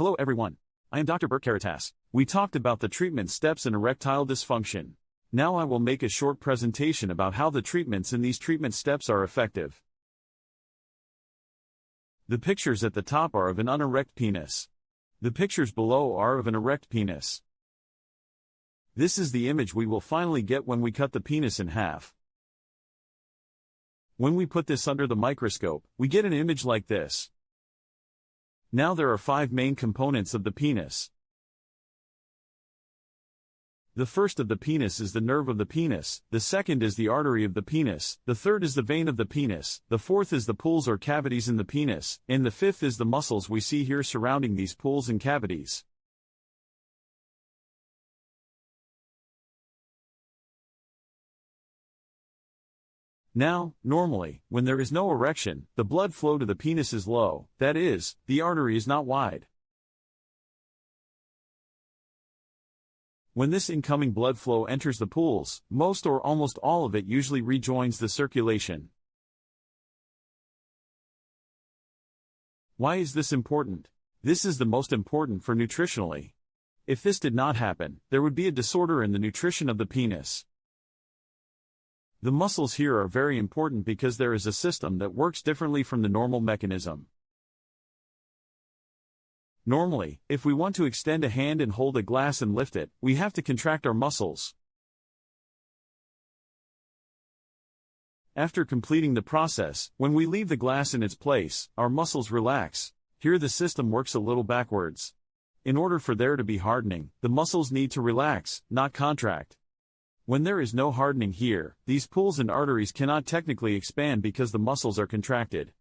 Hello everyone. I am Dr. Berk. We talked about the treatment steps in erectile dysfunction. Now I will make a short presentation about how the treatments in these treatment steps are effective. The pictures at the top are of an unerect penis. The pictures below are of an erect penis. This is the image we will finally get when we cut the penis in half. When we put this under the microscope, we get an image like this. Now there are 5 main components of the penis. The first of the penis is the nerve of the penis, the second is the artery of the penis, the third is the vein of the penis, the fourth is the pools or cavities in the penis, and the fifth is the muscles we see here surrounding these pools and cavities. Now, normally, when there is no erection, the blood flow to the penis is low, that is, the artery is not wide. When this incoming blood flow enters the pools, most or almost all of it usually rejoins the circulation. Why is this important? This is the most important for nutritionally. If this did not happen, there would be a disorder in the nutrition of the penis. The muscles here are very important because there is a system that works differently from the normal mechanism. Normally, if we want to extend a hand and hold a glass and lift it, we have to contract our muscles. After completing the process, when we leave the glass in its place, our muscles relax. Here the system works a little backwards. In order for there to be hardening, the muscles need to relax, not contract. When there is no hardening here, these pools and arteries cannot technically expand because the muscles are contracted.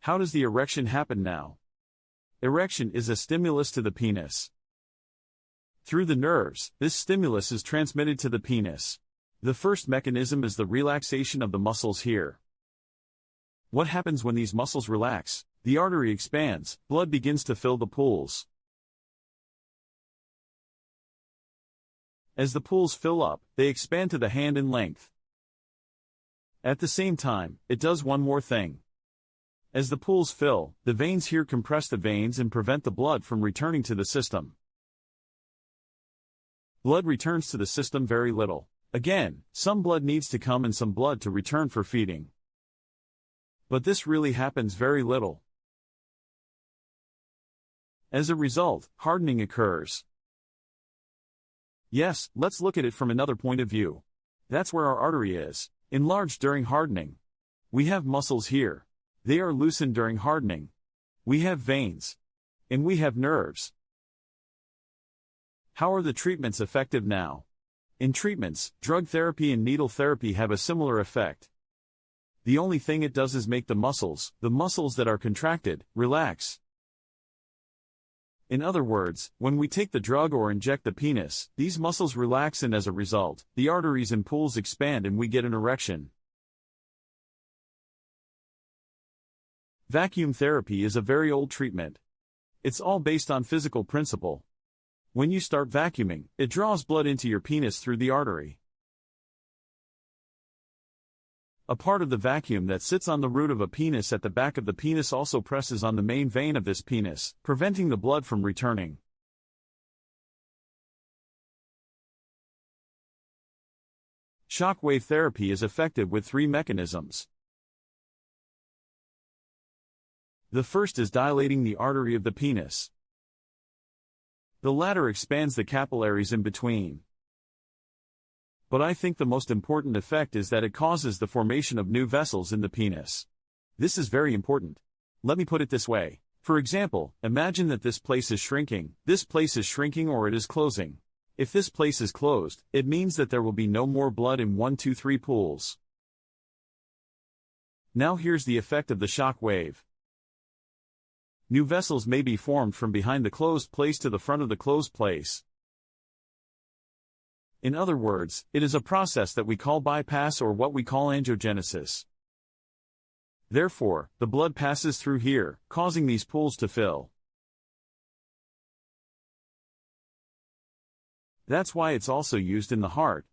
How does the erection happen now? Erection is a stimulus to the penis. Through the nerves, this stimulus is transmitted to the penis. The first mechanism is the relaxation of the muscles here. What happens when these muscles relax? The artery expands, blood begins to fill the pools. As the pools fill up, they expand to the hand in length. At the same time, it does one more thing. As the pools fill, the veins here compress the veins and prevent the blood from returning to the system. Blood returns to the system very little. Again, some blood needs to come and some blood to return for feeding. But this really happens very little. As a result, hardening occurs. Yes, let's look at it from another point of view. That's where our artery is, enlarged during hardening. We have muscles here. They are loosened during hardening. We have veins. And we have nerves. How are the treatments effective now? In treatments, drug therapy and needle therapy have a similar effect. The only thing it does is make the muscles that are contracted, relax. In other words, when we take the drug or inject the penis, these muscles relax and as a result, the arteries and pools expand and we get an erection. Vacuum therapy is a very old treatment. It's all based on physical principle. When you start vacuuming, it draws blood into your penis through the artery. A part of the vacuum that sits on the root of a penis at the back of the penis also presses on the main vein of this penis, preventing the blood from returning. Shock wave therapy is effective with 3 mechanisms. The first is dilating the artery of the penis. The latter expands the capillaries in between. But I think the most important effect is that it causes the formation of new vessels in the penis. This is very important. Let me put it this way. For example, imagine that this place is shrinking, or it is closing. If this place is closed, it means that there will be no more blood in 1, 2, 3 pools. Now here's the effect of the shock wave. New vessels may be formed from behind the closed place to the front of the closed place. In other words, it is a process that we call bypass or what we call angiogenesis. Therefore, the blood passes through here, causing these pools to fill. That's why it's also used in the heart.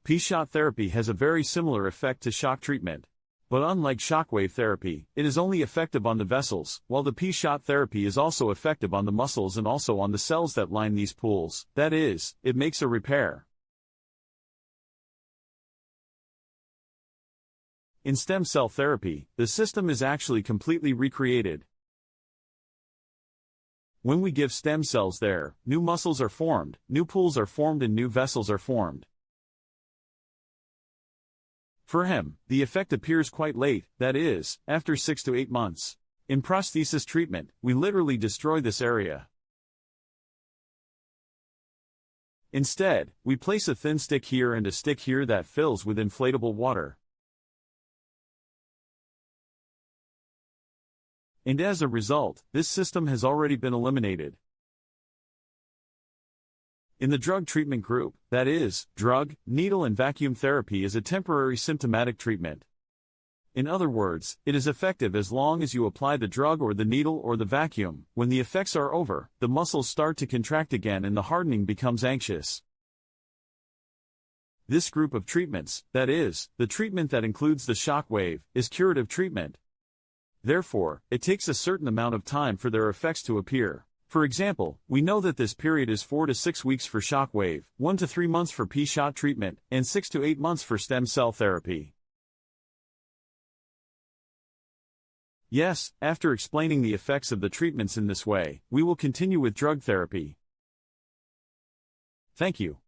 P-shot therapy has a very similar effect to shock treatment. But unlike shockwave therapy, it is only effective on the vessels, while the P-shot therapy is also effective on the muscles and also on the cells that line these pools. That is, it makes a repair. In stem cell therapy, the system is actually completely recreated. When we give stem cells there, new muscles are formed, new pools are formed and new vessels are formed. For him, the effect appears quite late, that is, after 6 to 8 months. In prosthesis treatment, we literally destroy this area. Instead, we place a thin stick here and a stick here that fills with inflatable water. And as a result, this system has already been eliminated. In the drug treatment group, that is, drug, needle and vacuum therapy is a temporary symptomatic treatment. In other words, it is effective as long as you apply the drug or the needle or the vacuum. When the effects are over, the muscles start to contract again and the hardening becomes anxious. This group of treatments, that is, the treatment that includes the shock wave, is curative treatment. Therefore, it takes a certain amount of time for their effects to appear. For example, we know that this period is 4 to 6 weeks for shock wave, 1 to 3 months for P-shot treatment, and 6 to 8 months for stem cell therapy. Yes, after explaining the effects of the treatments in this way, we will continue with drug therapy. Thank you.